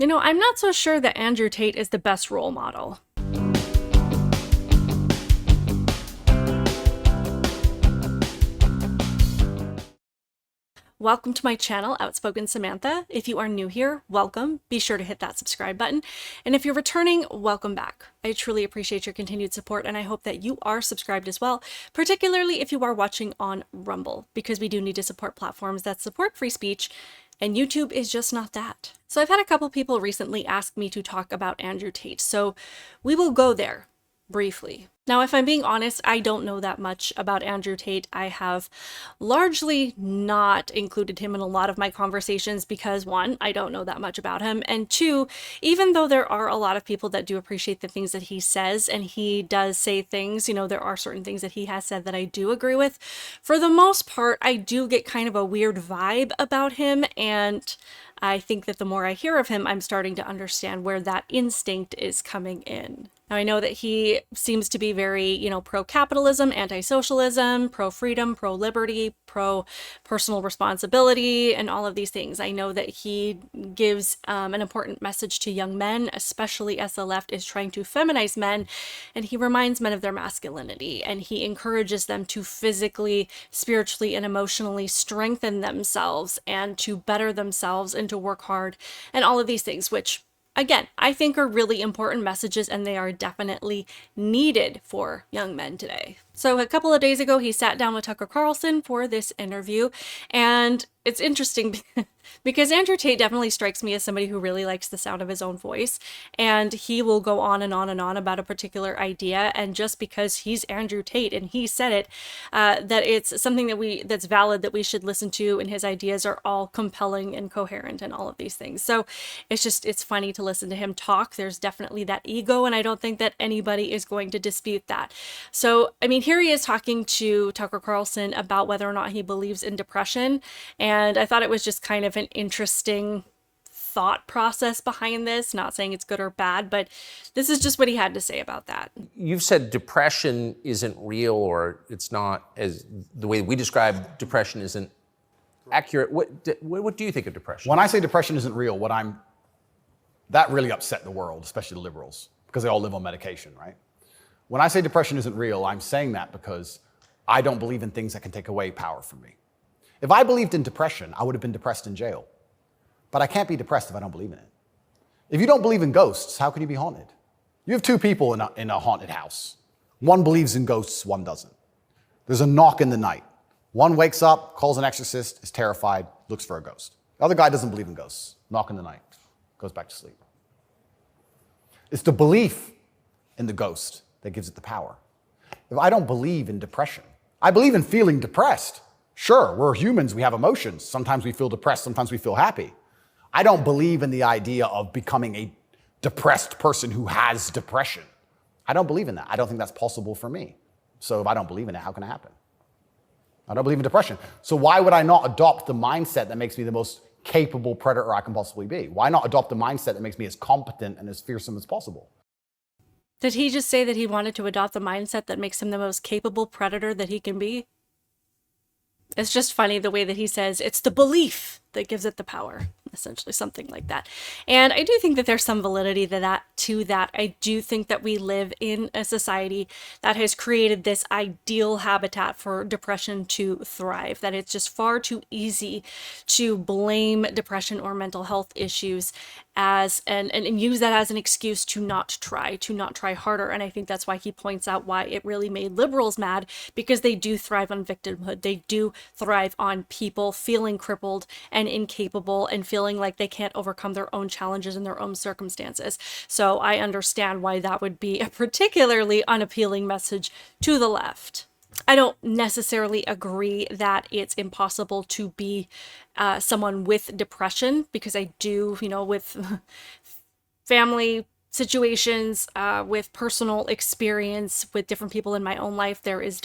I'm not so sure that Andrew Tate is the best role model. Welcome to my channel, Outspoken Samantha. If you are new here, welcome. Be sure to hit that subscribe button. And if you're returning, welcome back. I truly appreciate your continued support, and I hope that you are subscribed as well, particularly if you are watching on Rumble, because we do need to support platforms that support free speech, and YouTube is just not that. So I've had a couple people recently ask me to talk about Andrew Tate, so we will go there briefly. Now, if I'm being honest, I don't know that much about Andrew Tate. I have largely not included him in a lot of my conversations because, one, I don't know that much about him, and two, even though there are a lot of people that do appreciate the things that he says, and he does say things, there are certain things that he has said that I do agree with, for the most part, I do get kind of a weird vibe about him, and I think that the more I hear of him, I'm starting to understand where that instinct is coming in. Now, I know that he seems to be very, pro-capitalism, anti-socialism, pro-freedom, pro-liberty, pro-personal responsibility, and all of these things. I know that he gives an important message to young men, especially as the left is trying to feminize men, and he reminds men of their masculinity, and he encourages them to physically, spiritually, and emotionally strengthen themselves and to better themselves and to work hard, and all of these things, which again, I think are really important messages, and they are definitely needed for young men today. So a couple of days ago, he sat down with TuckerCarlson for this interview, and it's interesting because Andrew Tate definitely strikes me as somebody who really likes the sound of his own voice, and he will go on and on and on about a particular idea, and just because he's Andrew Tate and he said it, that it's something that's valid, that we should listen to, and his ideas are all compelling and coherent and all of these things. So it's funny to listen to him talk. There's definitely that ego, and I don't think that anybody is going to dispute that. So, here he is talking to TuckerCarlson about whether or not he believes in depression, and I thought it was just kind of an interesting thought process behind this. Not saying it's good or bad, but this is just what he had to say about that. You've said depression isn't real, or it's not, as the way we describe depression isn't accurate. What do you think of depression? When I say depression isn't real, that really upset the world, especially the liberals, because they all live on medication, right? When I say depression isn't real, I'm saying that because I don't believe in things that can take away power from me. If I believed in depression, I would have been depressed in jail. But I can't be depressed if I don't believe in it. If you don't believe in ghosts, how can you be haunted? You have two people in a haunted house. One believes in ghosts, one doesn't. There's a knock in the night. One wakes up, calls an exorcist, is terrified, looks for a ghost. The other guy doesn't believe in ghosts. Knock in the night, goes back to sleep. It's the belief in the ghost that gives it the power. If I don't believe in depression, I believe in feeling depressed. Sure, we're humans, we have emotions. Sometimes we feel depressed, sometimes we feel happy. I don't believe in the idea of becoming a depressed person who has depression. I don't believe in that. I don't think that's possible for me. So if I don't believe in it, how can it happen? I don't believe in depression. So why would I not adopt the mindset that makes me the most capable predator I can possibly be? Why not adopt the mindset that makes me as competent and as fearsome as possible? Did he just say that he wanted to adopt the mindset that makes him the most capable predator that he can be? It's just funny the way that he says it's the belief that gives it the power, essentially something like that. And I do think that there's some validity to that. I do think that we live in a society that has created this ideal habitat for depression to thrive, that it's just far too easy to blame depression or mental health issues as and use that as an excuse to not try harder. And I think that's why he points out why it really made liberals mad, because they do thrive on victimhood. They do thrive on people feeling crippled and incapable and feeling like they can't overcome their own challenges and their own circumstances. So I understand why that would be a particularly unappealing message to the left. I don't necessarily agree that it's impossible to be someone with depression, because I do, with family situations, with personal experience with different people in my own life, there is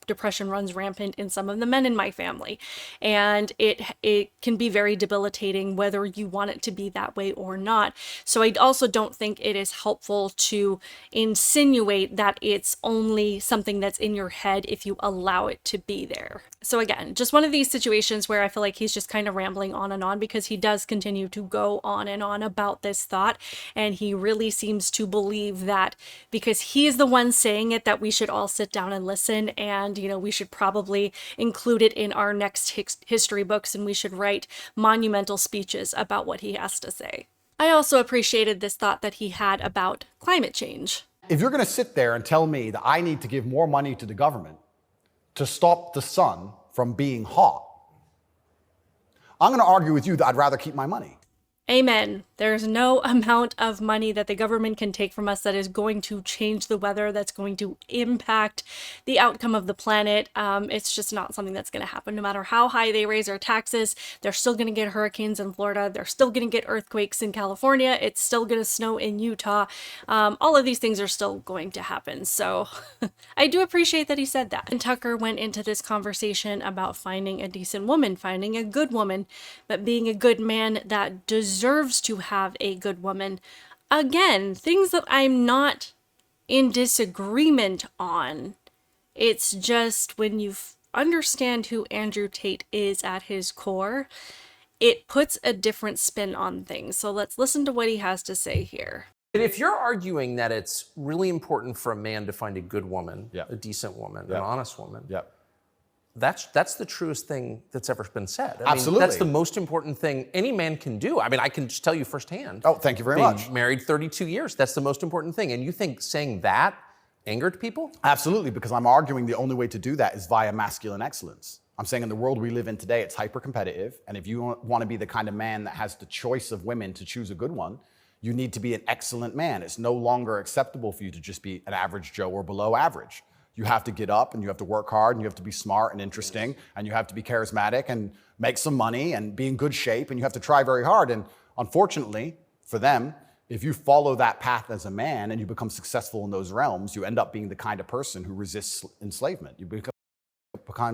depression runs rampant in some of the men in my family. And it can be very debilitating whether you want it to be that way or not. So I also don't think it is helpful to insinuate that it's only something that's in your head if you allow it to be there. So again, just one of these situations where I feel like he's just kind of rambling on and on, because he does continue to go on and on about this thought. And he really seems to believe that because he is the one saying it, that we should all sit down and listen. And, we should probably include it in our next history books, and we should write monumental speeches about what he has to say. I also appreciated this thought that he had about climate change. If you're going to sit there and tell me that I need to give more money to the government to stop the sun from being hot, I'm going to argue with you that I'd rather keep my money. Amen. There's no amount of money that the government can take from us that is going to change the weather, that's going to impact the outcome of the planet. It's just not something that's going to happen. No matter how high they raise our taxes, they're still going to get hurricanes in Florida. They're still going to get earthquakes in California. It's still going to snow in Utah. All of these things are still going to happen. So I do appreciate that he said that. And Tucker went into this conversation about finding a decent woman, finding a good woman, but being a good man that deserves to have a good woman. Again, things that I'm not in disagreement on. It's just when you understand who Andrew Tate is at his core, it puts a different spin on things. So let's listen to what he has to say here. And if you're arguing that it's really important for a man to find a good woman, Yeah. a decent woman, Yeah. an honest woman, Yeah. that's the truest thing that's ever been said. I mean, Absolutely. that's the most important thing any man can do. I mean, I can just tell you firsthand. Oh, thank you very Being much. married 32 years, that's the most important thing. And you think saying that angered people? Absolutely, because I'm arguing the only way to do that is via masculine excellence. I'm saying in the world we live in today, it's hyper-competitive. And if you want to be the kind of man that has the choice of women to choose a good one, you need to be an excellent man. It's no longer acceptable for you to just be an average Joe or below average. You have to get up and you have to work hard and you have to be smart and interesting and you have to be charismatic and make some money and be in good shape and you have to try very hard. And unfortunately for them, if you follow that path as a man and you become successful in those realms, you end up being the kind of person who resists enslavement. You become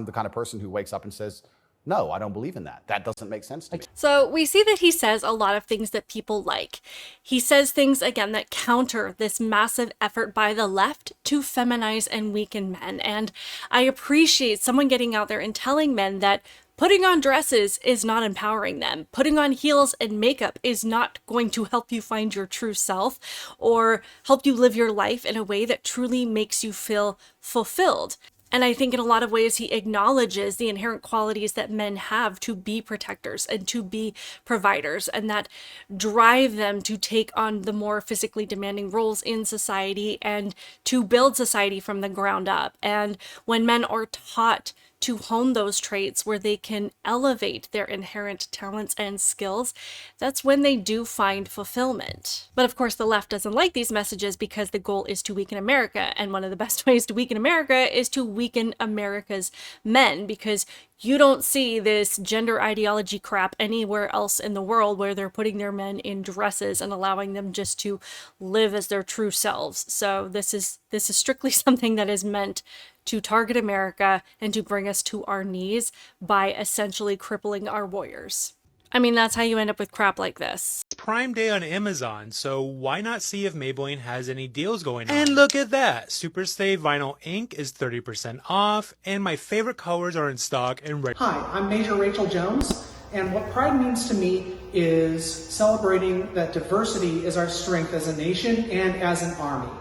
the kind of person who wakes up and says, no, I don't believe in that. That doesn't make sense to me. So we see that he says a lot of things that people like. He says things, again, that counter this massive effort by the left to feminize and weaken men. And I appreciate someone getting out there and telling men that putting on dresses is not empowering them. Putting on heels and makeup is not going to help you find your true self or help you live your life in a way that truly makes you feel fulfilled. And I think in a lot of ways, he acknowledges the inherent qualities that men have to be protectors and to be providers, and that drive them to take on the more physically demanding roles in society and to build society from the ground up. And when men are taught to hone those traits where they can elevate their inherent talents and skills, that's when they do find fulfillment. But of course, the left doesn't like these messages because the goal is to weaken America. And one of the best ways to weaken America is to weaken America's men, because you don't see this gender ideology crap anywhere else in the world where they're putting their men in dresses and allowing them just to live as their true selves. So this is strictly something that is meant to target America and to bring us to our knees by essentially crippling our warriors. I mean, that's how you end up with crap like this. Prime Day on Amazon, so why not see if Maybelline has any deals going on? And look at that! Super Stay Vinyl Ink is 30% off, and my favorite colors are in stock and ready. Hi, I'm Major Rachel Jones, and what Pride means to me is celebrating that diversity is our strength as a nation and as an army.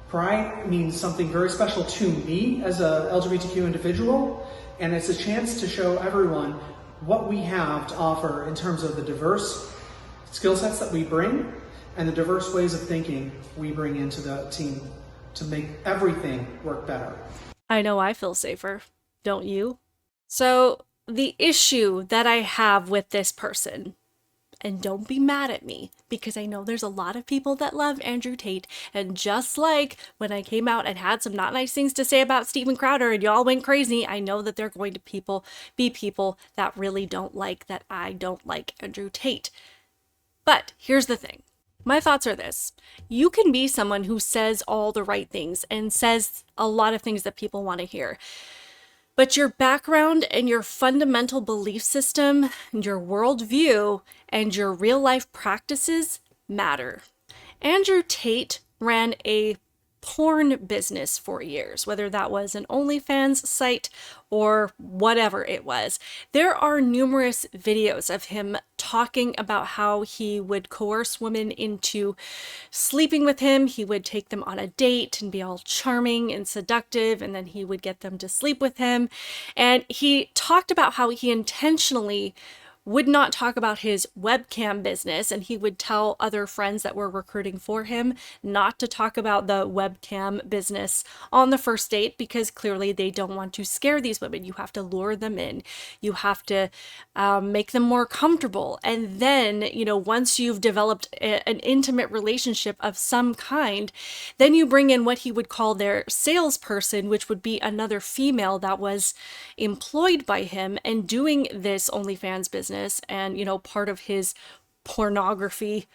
Pride means something very special to me as a LGBTQ individual, and it's a chance to show everyone what we have to offer in terms of the diverse skill sets that we bring and the diverse ways of thinking we bring into the team to make everything work better. I know I feel safer, don't you? So the issue that I have with this person, and don't be mad at me, because I know there's a lot of people that love Andrew Tate, and just like when I came out and had some not nice things to say about Steven Crowder and y'all went crazy, I know that there are going to be people that really don't like that I don't like Andrew Tate. But here's the thing. My thoughts are this. You can be someone who says all the right things and says a lot of things that people want to hear. But your background and your fundamental belief system, and your worldview, and your real life practices matter. Andrew Tate ran a porn business for years, whether that was an OnlyFans site or whatever it was. There are numerous videos of him talking about how he would coerce women into sleeping with him. He would take them on a date and be all charming and seductive, and then he would get them to sleep with him. And he talked about how he intentionally would not talk about his webcam business, and he would tell other friends that were recruiting for him not to talk about the webcam business on the first date, because clearly they don't want to scare these women. You have to lure them in. You have to make them more comfortable. And then, you know, once you've developed an intimate relationship of some kind, then you bring in what he would call their salesperson, which would be another female that was employed by him and doing this OnlyFans business, and, you know, part of his pornography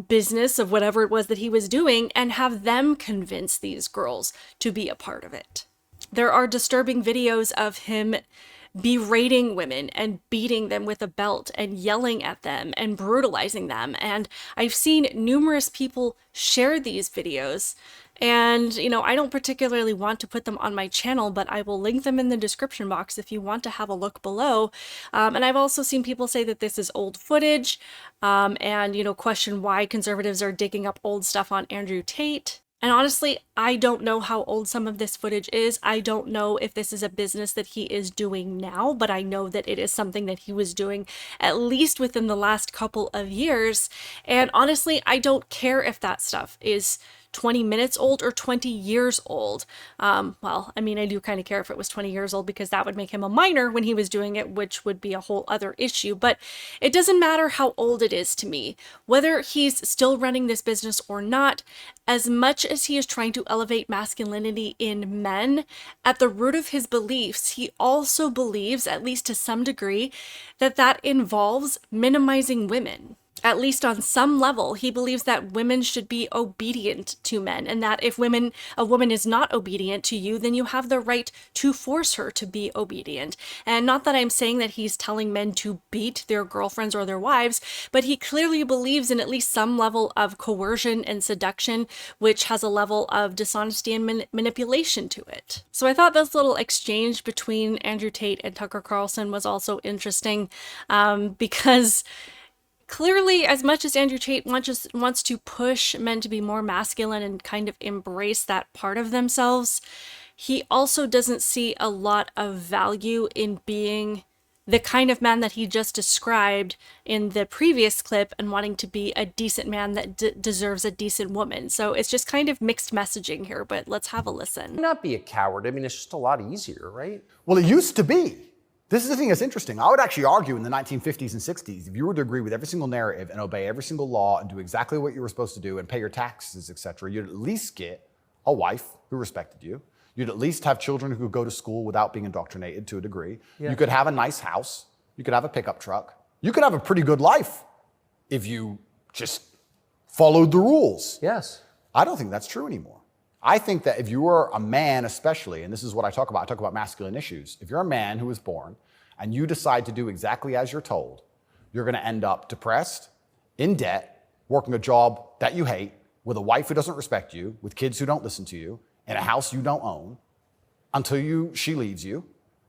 business of whatever it was that he was doing, and have them convince these girls to be a part of it. There are disturbing videos of him berating women and beating them with a belt and yelling at them and brutalizing them. And I've seen numerous people share these videos. And, you know, I don't particularly want to put them on my channel, but I will link them in the description box if you want to have a look below. And I've also seen people say that this is old footage, and, you know, question why conservatives are digging up old stuff on Andrew Tate. And honestly, I don't know how old some of this footage is. I don't know if this is a business that he is doing now, but I know that it is something that he was doing at least within the last couple of years. And honestly, I don't care if that stuff is 20 minutes old or 20 years old. Well, I mean, I do kind of care if it was 20 years old, because that would make him a minor when he was doing it, which would be a whole other issue. But it doesn't matter how old it is to me, whether he's still running this business or not. As much as he is trying to elevate masculinity in men, at the root of his beliefs, he also believes, at least to some degree, that that involves minimizing women. At least on some level, he believes that women should be obedient to men, and that if a woman is not obedient to you, then you have the right to force her to be obedient. And not that I'm saying that he's telling men to beat their girlfriends or their wives, but he clearly believes in at least some level of coercion and seduction, which has a level of dishonesty and manipulation to it. So I thought this little exchange between Andrew Tate and Tucker Carlson was also interesting, because clearly, as much as Andrew Tate wants to push men to be more masculine and kind of embrace that part of themselves, he also doesn't see a lot of value in being the kind of man that he just described in the previous clip, and wanting to be a decent man that deserves a decent woman. So it's just kind of mixed messaging here, but let's have a listen. Not be a coward. I mean, it's just a lot easier, right? Well, it used to be. This is the thing that's interesting. I would actually argue in the 1950s and 60s, if you were to agree with every single narrative and obey every single law and do exactly what you were supposed to do and pay your taxes, etc., you'd at least get a wife who respected you. You'd at least have children who could go to school without being indoctrinated to a degree. Yeah. You could have a nice house. You could have a pickup truck. You could have a pretty good life if you just followed the rules. Yes. I don't think that's true anymore. I think that if you are a man especially, and this is what I talk about masculine issues. If you're a man who was born and you decide to do exactly as you're told, you're going to end up depressed, in debt, working a job that you hate, with a wife who doesn't respect you, with kids who don't listen to you, in a house you don't own, until she leaves you,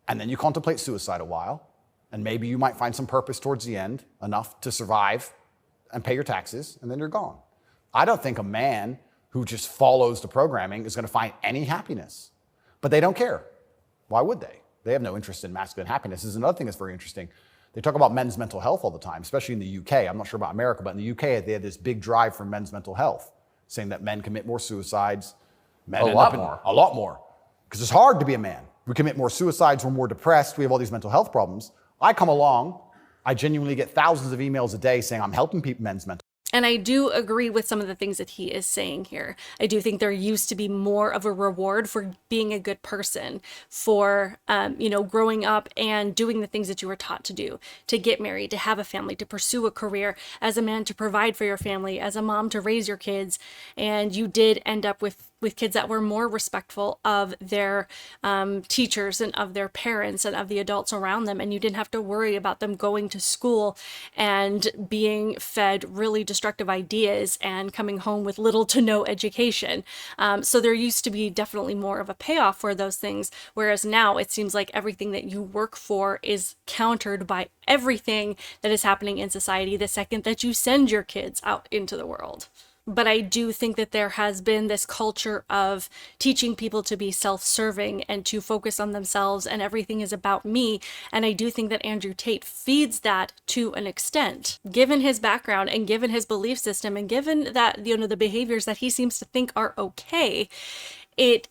and then you contemplate suicide a while, and maybe you might find some purpose towards the end, enough to survive and pay your taxes, and then you're gone. I don't think a man who just follows the programming is going to find any happiness. But they don't care. Why would they? They have no interest in masculine happiness. This is another thing that's very interesting. They talk about men's mental health all the time, especially in the UK. I'm not sure about America, but in the UK, they have this big drive for men's mental health, saying that men commit more suicides. A lot more. Because it's hard to be a man. We commit more suicides, we're more depressed, we have all these mental health problems. I come along, I genuinely get thousands of emails a day saying I'm helping men's mental. And I do agree with some of the things that he is saying here. I do think there used to be more of a reward for being a good person, for, growing up and doing the things that you were taught to do, to get married, to have a family, to pursue a career, as a man to provide for your family, as a mom to raise your kids. And you did end up with kids that were more respectful of their teachers and of their parents and of the adults around them. And you didn't have to worry about them going to school and being fed really destructive ideas and coming home with little to no education. So there used to be definitely more of a payoff for those things. Whereas now it seems like everything that you work for is countered by everything that is happening in society the second that you send your kids out into the world. But I do think that there has been this culture of teaching people to be self-serving and to focus on themselves, and everything is about me. And I do think that Andrew Tate feeds that to an extent, given his background and given his belief system and given that, the behaviors that he seems to think are okay. It,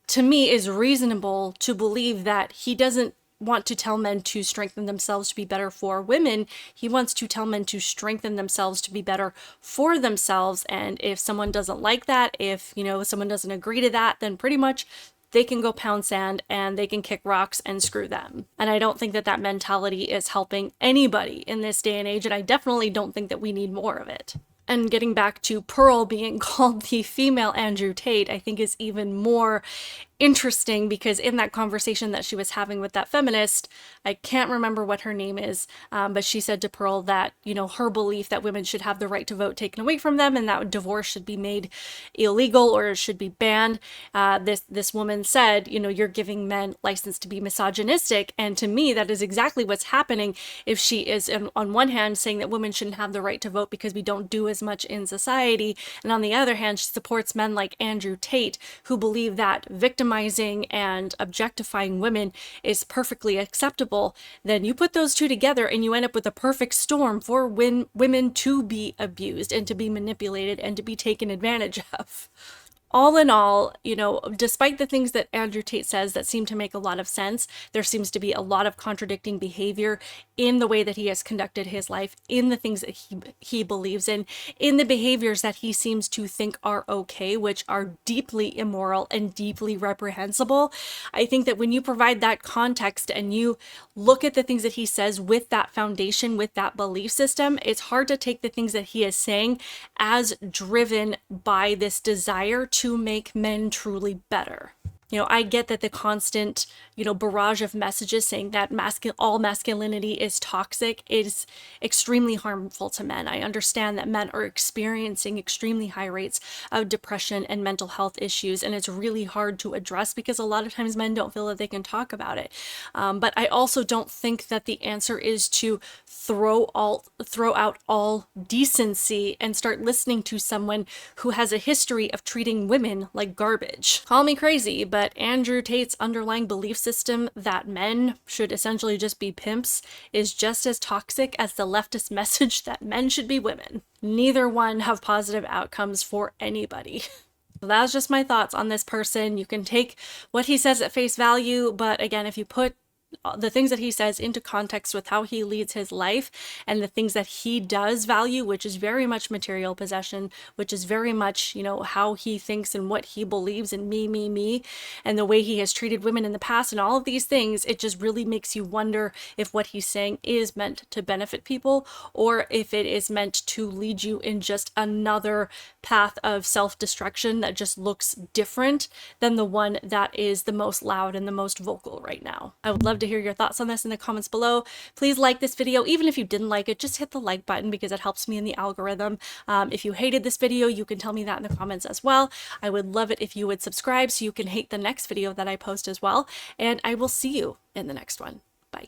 to me, is reasonable to believe that he doesn't want to tell men to strengthen themselves to be better for women. He wants to tell men to strengthen themselves to be better for themselves. And if someone doesn't like that, if, someone doesn't agree to that, then pretty much they can go pound sand and they can kick rocks and screw them. And I don't think that that mentality is helping anybody in this day and age. And I definitely don't think that we need more of it. And getting back to Pearl being called the female Andrew Tate, I think is even more interesting, because in that conversation that she was having with that feminist, I can't remember what her name is, but she said to Pearl that, her belief that women should have the right to vote taken away from them and that divorce should be made illegal or should be banned. This woman said, you're giving men license to be misogynistic. And to me, that is exactly what's happening if she is on one hand saying that women shouldn't have the right to vote because we don't do as much in society. And on the other hand, she supports men like Andrew Tate who believe that victimizing and objectifying women is perfectly acceptable. Then you put those two together and you end up with a perfect storm for women to be abused and to be manipulated and to be taken advantage of. All in all, despite the things that Andrew Tate says that seem to make a lot of sense, there seems to be a lot of contradicting behavior in the way that he has conducted his life, in the things that he believes in the behaviors that he seems to think are okay, which are deeply immoral and deeply reprehensible. I think that when you provide that context and you look at the things that he says with that foundation, with that belief system, it's hard to take the things that he is saying as driven by this desire to make men truly better. I get that the constant, barrage of messages saying that all masculinity is toxic is extremely harmful to men. I understand that men are experiencing extremely high rates of depression and mental health issues, and it's really hard to address because a lot of times men don't feel that they can talk about it. But I also don't think that the answer is to throw out all decency and start listening to someone who has a history of treating women like garbage. Call me crazy, but Andrew Tate's underlying belief system that men should essentially just be pimps is just as toxic as the leftist message that men should be women. Neither one have positive outcomes for anybody. So that's just my thoughts on this person. You can take what he says at face value, but again, if you put the things that he says into context with how he leads his life and the things that he does value, which is very much material possession, which is very much, how he thinks and what he believes in me, and the way he has treated women in the past and all of these things, it just really makes you wonder if what he's saying is meant to benefit people or if it is meant to lead you in just another path of self-destruction that just looks different than the one that is the most loud and the most vocal right now. I would love to hear your thoughts on this in the comments below. Please like this video. Even if you didn't like it, just hit the like button because it helps me in the algorithm. If you hated this video, you can tell me that in the comments as well. I would love it if you would subscribe so you can hate the next video that I post as well. And I will see you in the next one. Bye.